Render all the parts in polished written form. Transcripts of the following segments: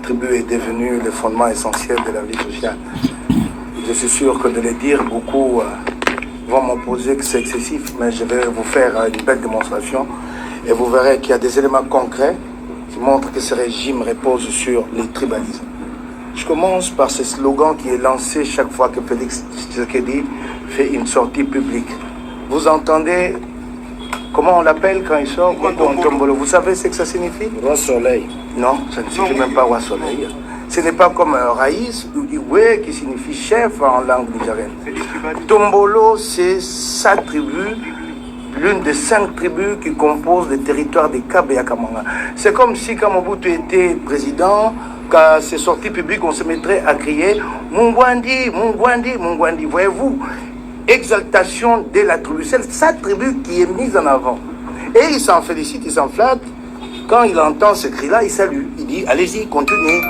tribu est devenue le fondement essentiel de la vie sociale. Je suis sûr que de le dire, beaucoup vont m'opposer que c'est excessif, mais je vais vous faire une belle démonstration et vous verrez qu'il y a des éléments concrets qui montrent que ce régime repose sur les tribalismes. Je commence par ce slogan qui est lancé chaque fois que Félix Tshisekedi fait une sortie publique. Vous entendez comment on l'appelle quand il sort? Vous savez ce que ça signifie? Roi Soleil. Non, ça ne signifie même pas Roi Soleil. Ce n'est pas comme Raïs ou Iwe qui signifie chef en langue nigérienne. Tombolo, c'est sa tribu, l'une des 5 tribus qui composent le territoire des Kabe et Kamanga. C'est comme si quand Mobutu était président, quand c'est sorti public, on se mettrait à crier Mungwandi, Mungwandi, Mungwandi. Voyez-vous, exaltation de la tribu. C'est sa tribu qui est mise en avant. Et il s'en félicite, il s'en flatte. Quand il entend ce cri-là, il salue. Il dit, allez-y, continuez.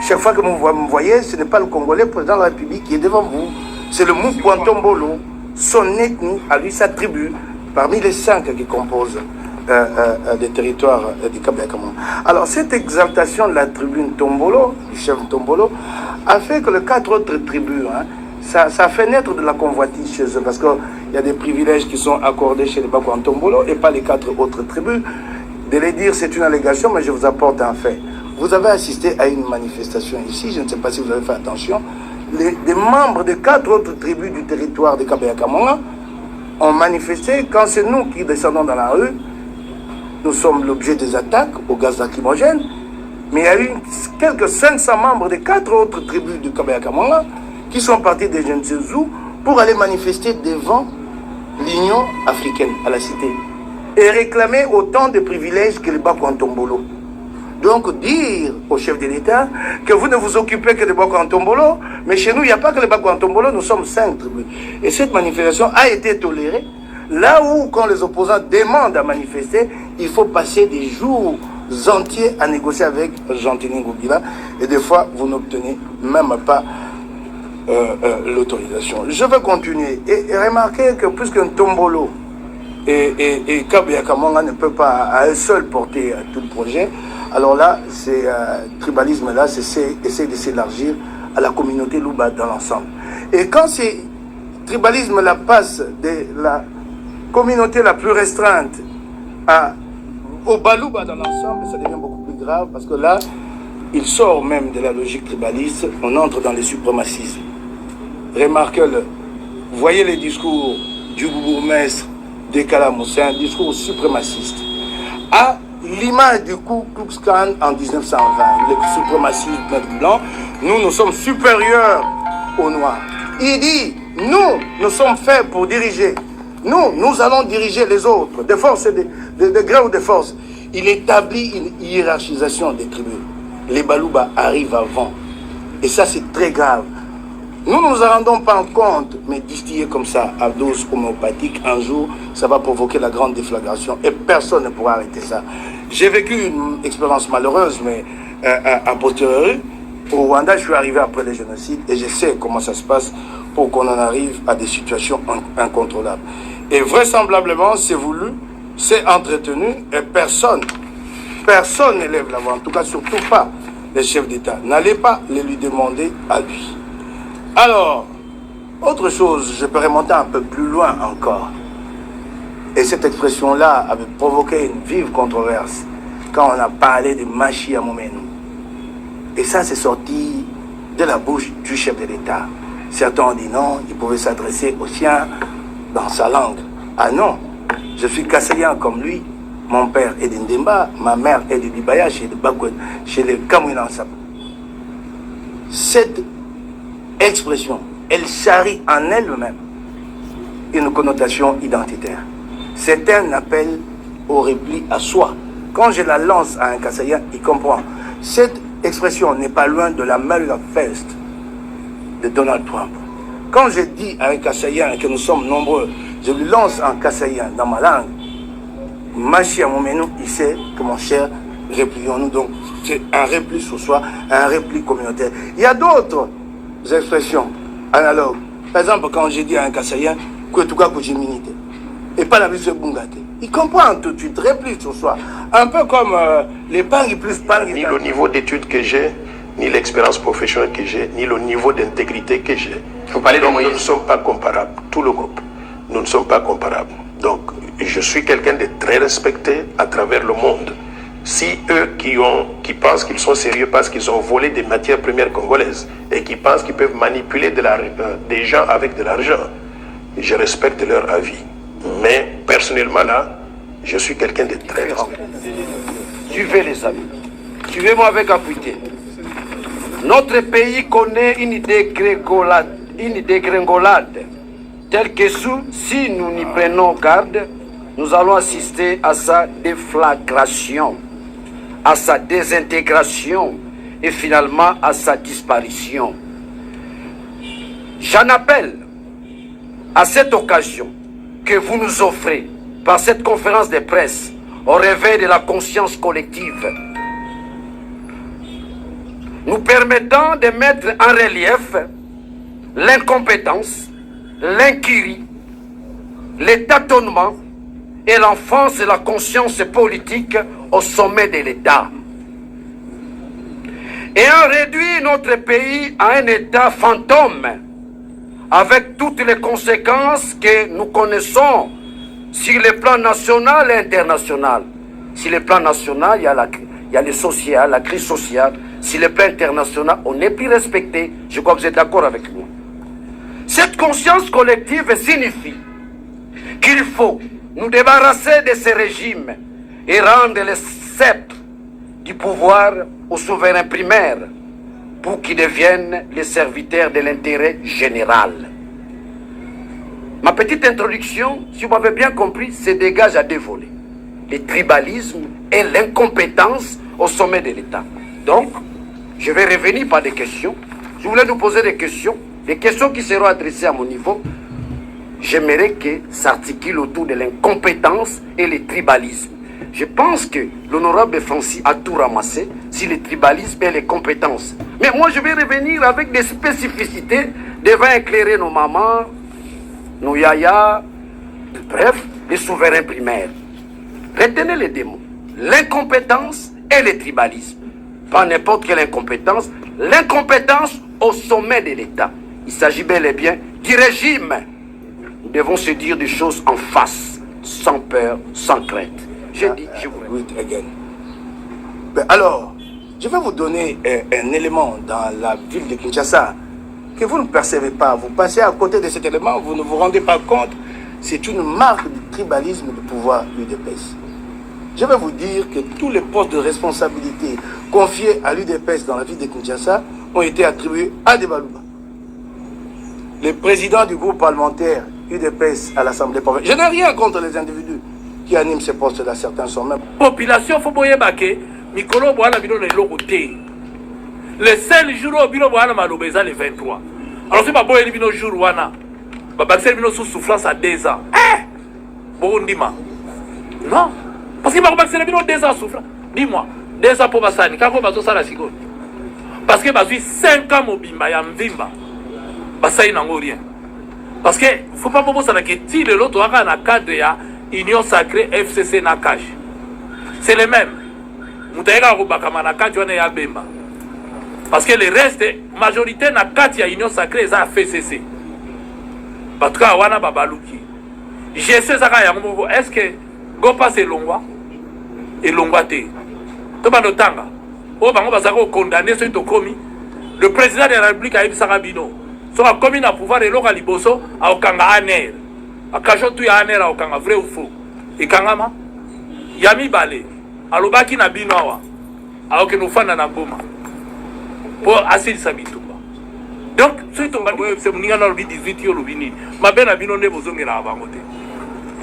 Chaque fois que vous me voyez, ce n'est pas le Congolais président de la République qui est devant vous. C'est le Mukwantombolo, son ethnie, à lui, sa tribu, parmi les 5 qui composent des territoires du Cap Kamanga. Alors, cette exaltation de la tribu Tombolo, du chef Tombolo, a fait que les 4 autres tribus, ça a fait naître de la convoitise chez eux, parce qu'il y a des privilèges qui sont accordés chez les Bakwantombolo et pas les 4 autres tribus. De les dire, c'est une allégation, mais je vous apporte un fait. Vous avez assisté à une manifestation ici, je ne sais pas si vous avez fait attention. Des membres de 4 autres tribus du territoire de Kabeya Kamanga ont manifesté. Quand c'est nous qui descendons dans la rue, nous sommes l'objet des attaques au gaz lacrymogène. Mais il y a eu quelques 500 membres de 4 autres tribus du Kabeya Kamanga qui sont partis des jeunes Zezou pour aller manifester devant l'Union africaine à la cité et réclamer autant de privilèges que les Bakwantombolo. Donc dire au chef de l'État que vous ne vous occupez que de Bakwantombolo, mais chez nous il n'y a pas que les Bakwantombolo, nous sommes 5 tribus. Et cette manifestation a été tolérée là où quand les opposants demandent à manifester, il faut passer des jours entiers à négocier avec Jean-Tini Ngobila et des fois vous n'obtenez même pas l'autorisation. Je vais continuer et remarquer que plus qu'un tombolo et Kabeya Kamanga ne peut pas à eux seuls porter tout le projet, alors là, ce tribalisme-là, essaie de s'élargir à la communauté Luba dans l'ensemble. Et quand ces tribalismes-là passent de la communauté la plus restreinte au Baluba dans l'ensemble, ça devient beaucoup plus grave parce que là, il sort même de la logique tribaliste, on entre dans le suprémacisme. Remarquez-le, voyez les discours du bourgmestre de Kalamoussa, un discours suprémaciste. À l'image du Ku Klux Klan en 1920, le suprémacisme blanc, nous sommes supérieurs aux Noirs. Il dit, nous sommes faits pour diriger. Nous allons diriger les autres, de force et de gré ou de force. Il établit une hiérarchisation des tribus. Les Baluba arrivent avant. Et ça, c'est très grave. Nous ne nous en rendons pas compte, mais distiller comme ça à dose homéopathique, un jour, ça va provoquer la grande déflagration et personne ne pourra arrêter ça. J'ai vécu une expérience malheureuse, mais à posteriori, au Rwanda, je suis arrivé après le génocide et je sais comment ça se passe pour qu'on en arrive à des situations incontrôlables. Et vraisemblablement, c'est voulu, c'est entretenu et personne ne lève la voix, en tout cas surtout pas les chefs d'État. N'allez pas les lui demander à lui. Alors, autre chose, je peux remonter un peu plus loin encore. Et cette expression-là avait provoqué une vive controverse quand on a parlé de Machi à Momenou. Et ça, c'est sorti de la bouche du chef de l'État. Certains ont dit non, il pouvait s'adresser aux siens dans sa langue. Ah non, je suis Kassayan comme lui. Mon père est d'Indemba, ma mère est de Dibaya, chez les Kamouinansab. Cette expression, elle charrie en elle-même une connotation identitaire. C'est un appel au repli à soi. Quand je la lance à un Kassayan, il comprend. Cette expression n'est pas loin de la Manifeste de Donald Trump. Quand je dis à un Kassayan que nous sommes nombreux, je lui lance un Kassayan dans ma langue, Machi à Momenou, il sait que mon cher, replions-nous. Donc, c'est un repli sur soi, un repli communautaire. Il y a d'autres expressions analogues. Par exemple, quand j'ai dit à un Kassayan, Kouetouka Koujiminité, et pas la vie de Bungate, il comprend tout de suite, repli sur soi. Un peu comme les Pangui plus Pangui. Ni le niveau d'études que j'ai, ni l'expérience professionnelle que j'ai, ni le niveau d'intégrité que j'ai. Vous parlez de Donc, Moïse. nous ne sommes pas comparables, tout le groupe. Nous ne sommes pas comparables. Donc, je suis quelqu'un de très respecté à travers le monde. Si eux qui pensent qu'ils sont sérieux parce qu'ils ont volé des matières premières congolaises et qui pensent qu'ils peuvent manipuler des gens avec de l'argent, je respecte leur avis. Mais personnellement là, je suis quelqu'un de très respecté. Suivez les amis. Suivez-moi avec acuité. Notre pays connaît une dégringolade telle que si nous n'y prenons garde, nous allons assister à sa déflagration, à sa désintégration et finalement à sa disparition. J'en appelle à cette occasion que vous nous offrez par cette conférence de presse au réveil de la conscience collective, nous permettant de mettre en relief l'incompétence, l'incurie, les tâtonnements et l'enfance de la conscience politique au sommet de l'État. Ayant réduit notre pays à un État fantôme, avec toutes les conséquences que nous connaissons sur le plan national et international. Sur le plan national, il y a le social, la crise sociale. Sur le plan international, on n'est plus respecté. Je crois que vous êtes d'accord avec moi. Cette conscience collective signifie qu'il faut nous débarrasser de ces régimes et rendre le sceptre du pouvoir aux souverains primaires pour qu'ils deviennent les serviteurs de l'intérêt général. Ma petite introduction, si vous m'avez bien compris, se dégage à deux volets. Le tribalisme et l'incompétence au sommet de l'État. Donc, je vais revenir par des questions. Je voulais nous poser des questions qui seront adressées à mon niveau. J'aimerais que s'articule autour de l'incompétence et le tribalisme. Je pense que l'honorable Francis a tout ramassé sur le tribalisme et les compétences. Mais moi, je vais revenir avec des spécificités devant éclairer nos mamans, nos yaya, bref, les souverains primaires. Retenez les deux mots. L'incompétence et le tribalisme. Pas n'importe quelle incompétence. L'incompétence au sommet de l'État. Il s'agit bel et bien du régime. Nous devons se dire des choses en face, sans peur, sans crainte. J'ai dit, je vous remercie. Ben alors, je vais vous donner un élément dans la ville de Kinshasa que vous ne percevez pas. Vous passez à côté de cet élément, vous ne vous rendez pas compte. C'est une marque du tribalisme du pouvoir UDPS. Je vais vous dire que tous les postes de responsabilité confiés à l'UDPS dans la ville de Kinshasa ont été attribués à des Balouba. Le président du groupe parlementaire UDPS à l'Assemblée provinciale. Je n'ai rien contre les individus qui animent ces postes-là, certains sont même. Population, faut boyer baké, Mikolo Boana Bino le logoté. Le seul jour où Bino Boana Malobeza le 23. Alors c'est pas boyer Bino jour Wana. Babaxel Bino sous souffrance à 2 ans. Bon, dis-moi. Non. Parce que Babaxel Bino 2 ans souffrance. Dis-moi. 2 ans pour Bassani. Quand on va tout ça la seconde. Parce que Bazoui 5 ans Mobimba, Yamvimba. Bassani n'a rien. Parce que faut pas penser que si l'autre a un cadre ya Union Sacrée FCC Nakash. C'est les mêmes. Moutaïga Roubakama Nakash ya Bemba. Parce que le reste, majorité Nakash ya Union Sacrée est à FCC. En tout cas, wana babaluki. Je sais ça est-ce que go passe Longwa et Longwa te. To ba notanga. O bango bazako condamner ceux to commis. Le président de la République a eu Sarabino. So a commis na pouvoir et loka liboso a okanga aner. A kajo tu ya aner a okanga vrai ou faux. Et kangama yami balé. Alobaki na bino awa. A okeno fana na goma. Pour assis sabitumba. Donc, si tu c'est mon gars 18 yo lobini. Ma belle abino ne bozongela abangote.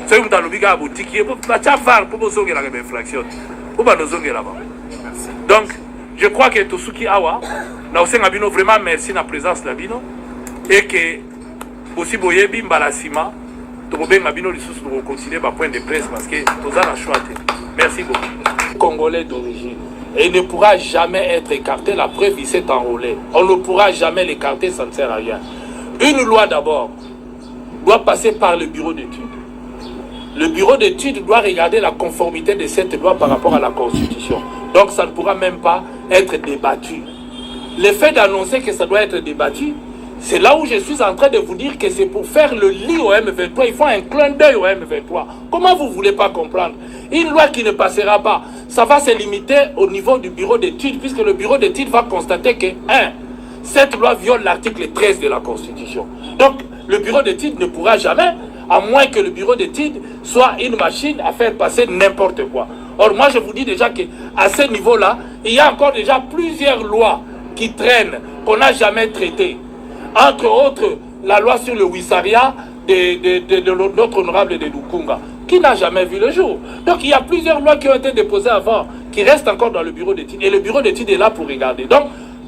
Si tu as lobiga à boutique, ba cha var pour bozongela la infraction. Ou ba nozongela ba. Donc, je crois que tout ce qui awa na osenga bino vraiment merci na présence la bino et que aussi boyebi mbalasima to bobenga bino lisusu to considérer ba point de presse parce que toza na choix. Merci beaucoup. Congolais d'origine. Et il ne pourra jamais être écarté. La preuve, il s'est enrôlé. On ne pourra jamais l'écarter, ça ne sert à rien. Une loi d'abord doit passer par le bureau d'études. Le bureau d'études doit regarder la conformité de cette loi par rapport à la Constitution. Donc ça ne pourra même pas être débattu. le fait d'annoncer que ça doit être débattu, c'est là où je suis en train de vous dire que c'est pour faire le lit au M23. Il faut un clin d'œil au M23. Comment vous ne voulez pas comprendre? Une loi qui ne passera pas, ça va se limiter au niveau du bureau d'études, puisque le bureau d'études va constater que, cette loi viole l'article 13 de la Constitution. Donc, le bureau d'études ne pourra jamais, à moins que le bureau d'études soit une machine à faire passer n'importe quoi. Or, moi, je vous dis déjà qu'à ce niveau-là, il y a encore déjà plusieurs lois qui traînent, qu'on n'a jamais traitées. Entre autres, la loi sur le Wissaria de notre honorable de Lukunga, qui n'a jamais vu le jour. Donc, il y a plusieurs lois qui ont été déposées avant, qui restent encore dans le bureau d'études. Et le bureau d'études est là pour regarder. Donc,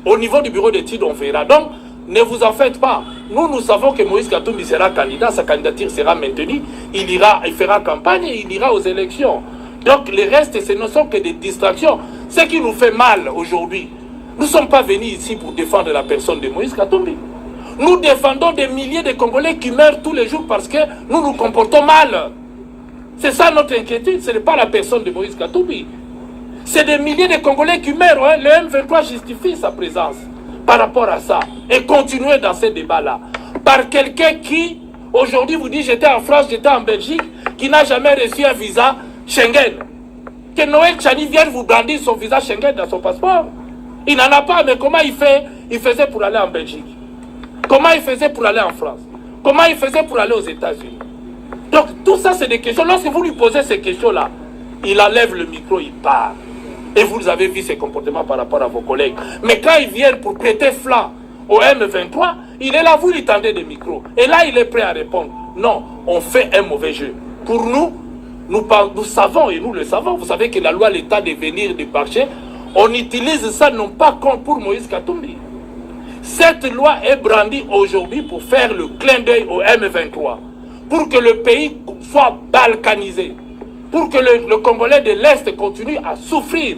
au niveau du bureau d'études, on verra. Donc, ne vous en faites pas. Nous savons que Moïse Katumbi sera candidat, sa candidature sera maintenue. Il fera campagne et il ira aux élections. Donc, le reste, ce ne sont que des distractions. Ce qui nous fait mal aujourd'hui, nous ne sommes pas venus ici pour défendre la personne de Moïse Katumbi. Nous défendons des milliers de Congolais qui meurent tous les jours parce que nous nous comportons mal. C'est ça notre inquiétude, ce n'est pas la personne de Moïse Katumbi. C'est des milliers de Congolais qui meurent. Hein. Le M23 justifie sa présence par rapport à ça. Et continuer dans ce débat-là. Par quelqu'un qui, aujourd'hui, vous dit j'étais en France, j'étais en Belgique, qui n'a jamais reçu un visa Schengen. Que Noël Tchani vienne vous brandir son visa Schengen dans son passeport. Il n'en a pas, mais comment il faisait pour aller en Belgique? Comment il faisait pour aller en France? Comment il faisait pour aller aux États-Unis? Donc, tout ça, c'est des questions. Lorsque vous lui posez ces questions-là, il enlève le micro, il part. Et vous avez vu ses comportements par rapport à vos collègues. Mais quand ils viennent pour prêter flanc au M23, il est là, vous lui tendez des micros. Et là, il est prêt à répondre. Non, on fait un mauvais jeu. Pour nous, nous savons, et nous le savons, vous savez que la loi, l'état de venir du marché, on utilise ça non pas comme pour Moïse Katumbi. Cette loi est brandie aujourd'hui pour faire le clin d'œil au M23, pour que le pays soit balkanisé, pour que le Congolais de l'Est continue à souffrir.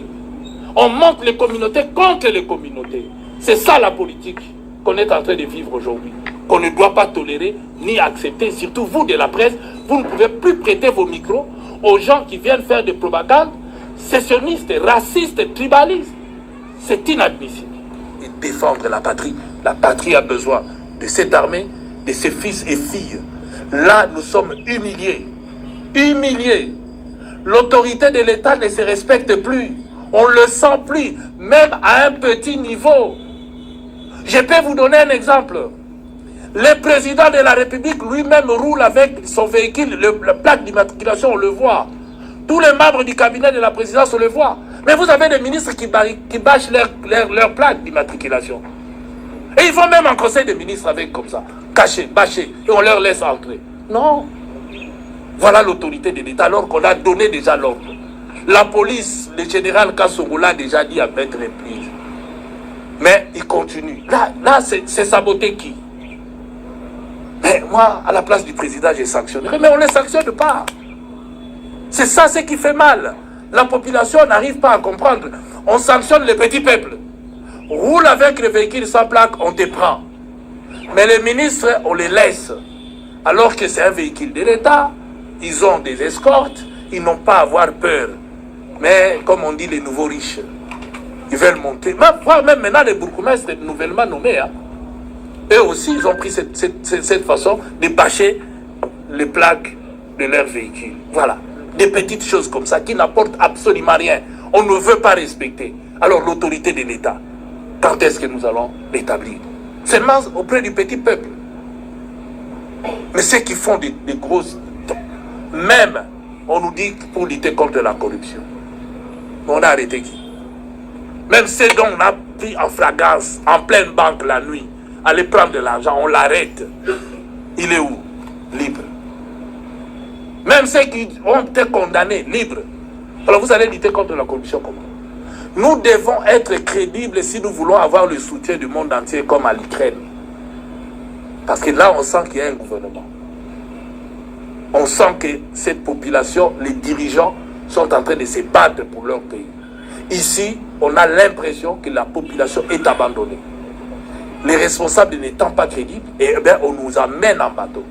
On monte les communautés contre les communautés. C'est ça la politique qu'on est en train de vivre aujourd'hui, qu'on ne doit pas tolérer ni accepter. Surtout vous de la presse, vous ne pouvez plus prêter vos micros aux gens qui viennent faire des propagandes sécessionnistes, racistes, tribalistes. C'est inadmissible. Et défendre la patrie. La patrie a besoin de cette armée, de ses fils et filles. Là, nous sommes humiliés. Humiliés. L'autorité de l'État ne se respecte plus. On ne le sent plus, même à un petit niveau. Je peux vous donner un exemple. Le président de la République lui-même roule avec son véhicule, la plaque d'immatriculation, on le voit. Tous les membres du cabinet de la présidence, on le voit. Mais vous avez des ministres qui bâchent leur plaque d'immatriculation. Et ils vont même en conseil des ministres avec comme ça, cachés, bâchés, et on leur laisse entrer. Non. Voilà l'autorité de l'État, alors qu'on a donné déjà l'ordre. La police, le général Kassongo l'a déjà dit à mettre les prises. Mais il continue. Là c'est saboter qui? Mais moi, à la place du président, j'ai sanctionné. Mais on ne les sanctionne pas. C'est ça ce qui fait mal. La population n'arrive pas à comprendre. On sanctionne les petits peuples. Roule avec le véhicule sans plaque, on te prend. Mais les ministres, on les laisse. Alors que c'est un véhicule de l'État, ils ont des escortes, ils n'ont pas à avoir peur. Mais comme on dit, les nouveaux riches, ils veulent monter. Même maintenant, les bourgmestres nouvellement nommés, hein, eux aussi, ils ont pris cette façon de bâcher les plaques de leur véhicule. Voilà. Des petites choses comme ça qui n'apportent absolument rien. On ne veut pas respecter. Alors l'autorité de l'État, quand est-ce que nous allons l'établir? Seulement auprès du petit peuple. Mais ceux qui font des grosses... Même, on nous dit pour lutter contre la corruption. Mais on a arrêté qui? Même ceux dont on a pris en flagrance, en pleine banque la nuit, aller prendre de l'argent, on l'arrête. Il est où? Libre. Même ceux qui ont été condamnés, libres. Alors vous allez lutter contre la corruption comment? Nous devons être crédibles si nous voulons avoir le soutien du monde entier comme à l'Ukraine. Parce que là, on sent qu'il y a un gouvernement. On sent que cette population, les dirigeants, sont en train de se battre pour leur pays. Ici, on a l'impression que la population est abandonnée. Les responsables n'étant pas crédibles, et bien, on nous amène en bateau.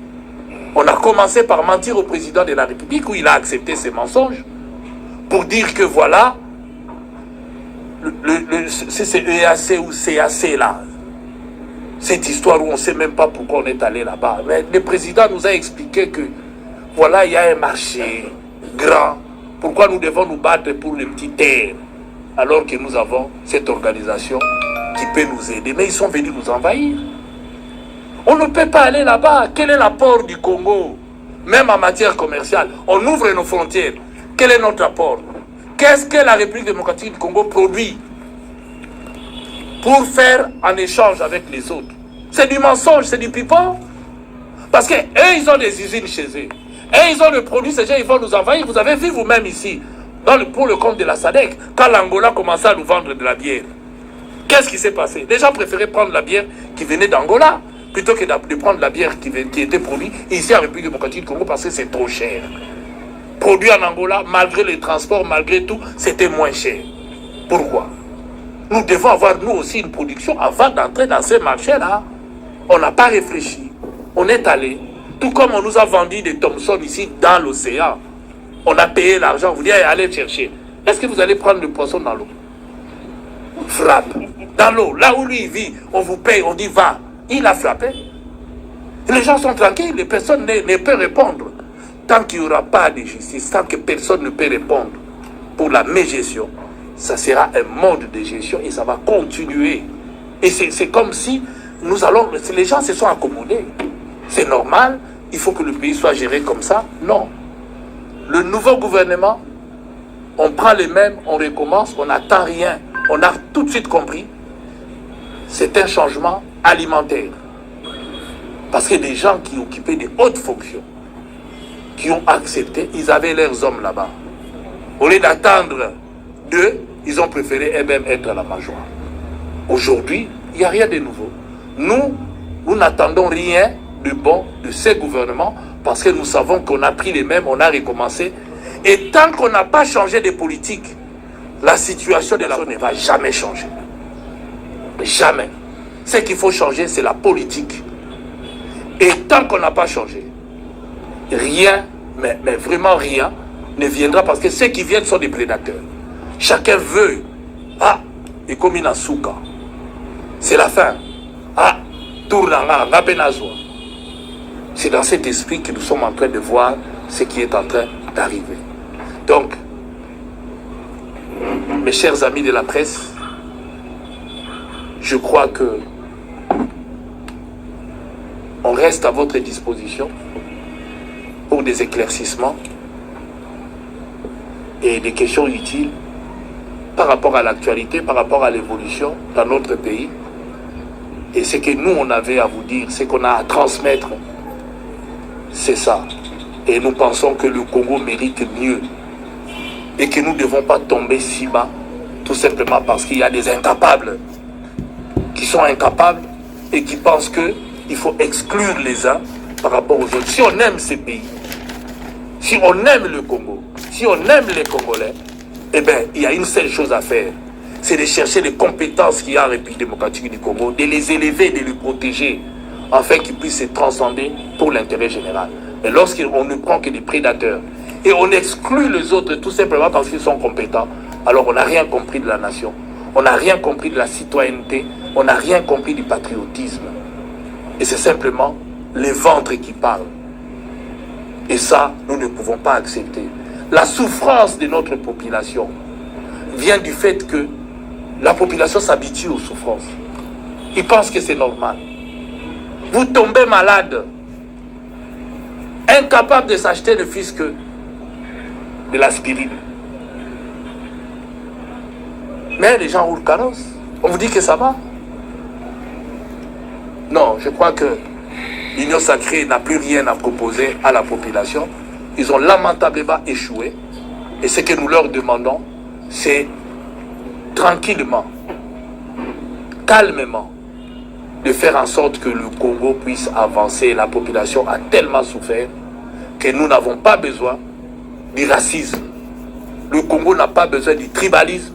On a commencé par mentir au président de la République où il a accepté ses mensonges pour dire que voilà, c'est EAC ou CAC là. Cette histoire où on ne sait même pas pourquoi on est allé là-bas. Mais le président nous a expliqué que voilà, il y a un marché grand. Pourquoi nous devons nous battre pour les petites terres alors que nous avons cette organisation qui peut nous aider. Mais ils sont venus nous envahir. On ne peut pas aller là-bas. Quel est l'apport du Congo? Même en matière commerciale, on ouvre nos frontières. Quel est notre apport? Qu'est-ce que la République démocratique du Congo produit pour faire en échange avec les autres? C'est du mensonge, c'est du pipeau. Parce qu'eux, ils ont des usines chez eux. Et ils ont le produit, ces gens, ils vont nous envahir. Vous avez vu vous-même ici, pour le compte de la SADC, quand l'Angola commençait à nous vendre de la bière. Qu'est-ce qui s'est passé? Les gens préféraient prendre la bière qui venait d'Angola plutôt que de prendre la bière qui était produite ici en République démocratique du Congo parce que c'est trop cher. Produit en Angola, malgré les transports, malgré tout, c'était moins cher. Pourquoi? Nous devons avoir nous aussi une production avant d'entrer dans ces marchés-là. On n'a pas réfléchi. On est allé. Tout comme on nous a vendu des Thomson ici dans l'océan. On a payé l'argent. Vous dites, allez chercher. Est-ce que vous allez prendre le poisson dans l'eau? Frappe. Dans l'eau. Là où lui il vit, on vous paye, on dit va. Il a frappé. Et les gens sont tranquilles. Les personnes ne peuvent répondre. Tant qu'il n'y aura pas de justice, tant que personne ne peut répondre pour la mégestion, ça sera un mode de gestion et ça va continuer. Et c'est comme si les gens se sont accommodés. C'est normal, il faut que le pays soit géré comme ça. Non. Le nouveau gouvernement, on prend les mêmes, on recommence, on n'attend rien. On a tout de suite compris. C'est un changement alimentaire. Parce que des gens qui occupaient des hautes fonctions, qui ont accepté, ils avaient leurs hommes là-bas. Au lieu d'attendre d'eux, ils ont préféré eux-mêmes être à la major. Aujourd'hui, il n'y a rien de nouveau. Nous n'attendons rien de bon de ces gouvernements parce que nous savons qu'on a pris les mêmes, on a recommencé. Et tant qu'on n'a pas changé de politique, la situation de la zone ne va jamais changer. Jamais. Ce qu'il faut changer, c'est la politique. Et tant qu'on n'a pas changé, rien, mais vraiment rien, ne viendra parce que ceux qui viennent sont des prédateurs. Chacun veut. Ah, et comme il a souka. C'est la fin. Ah, tournanga, ngapenazo. C'est dans cet esprit que nous sommes en train de voir ce qui est en train d'arriver. Donc, mes chers amis de la presse, je crois que on reste à votre disposition pour des éclaircissements et des questions utiles par rapport à l'actualité, par rapport à l'évolution dans notre pays. Et ce que nous, on avait à vous dire, ce qu'on a à transmettre, c'est ça. Et nous pensons que le Congo mérite mieux et que nous ne devons pas tomber si bas, tout simplement parce qu'il y a des incapables qui sont incapables et qui pensent qu'il faut exclure les uns par rapport aux autres. Si on aime ces pays, si on aime le Congo, si on aime les Congolais, eh bien, il y a une seule chose à faire, c'est de chercher les compétences qu'il y a en République démocratique du Congo, de les élever, de les protéger, afin qu'ils puissent se transcender pour l'intérêt général. Et lorsqu'on ne prend que des prédateurs, et on exclut les autres tout simplement parce qu'ils sont compétents, alors on n'a rien compris de la nation, on n'a rien compris de la citoyenneté, on n'a rien compris du patriotisme. Et c'est simplement les ventres qui parlent. Et ça, nous ne pouvons pas accepter. La souffrance de notre population vient du fait que la population s'habitue aux souffrances. Ils pensent que c'est normal. Vous tombez malade, incapable de s'acheter ne fût-ce que de l'aspirine. Mais les gens roulent carrosse. On vous dit que ça va. Non, je crois que l'Union sacrée n'a plus rien à proposer à la population. Ils ont lamentablement échoué. Et ce que nous leur demandons, c'est tranquillement, calmement, de faire en sorte que le Congo puisse avancer. La population a tellement souffert que nous n'avons pas besoin du racisme. Le Congo n'a pas besoin du tribalisme.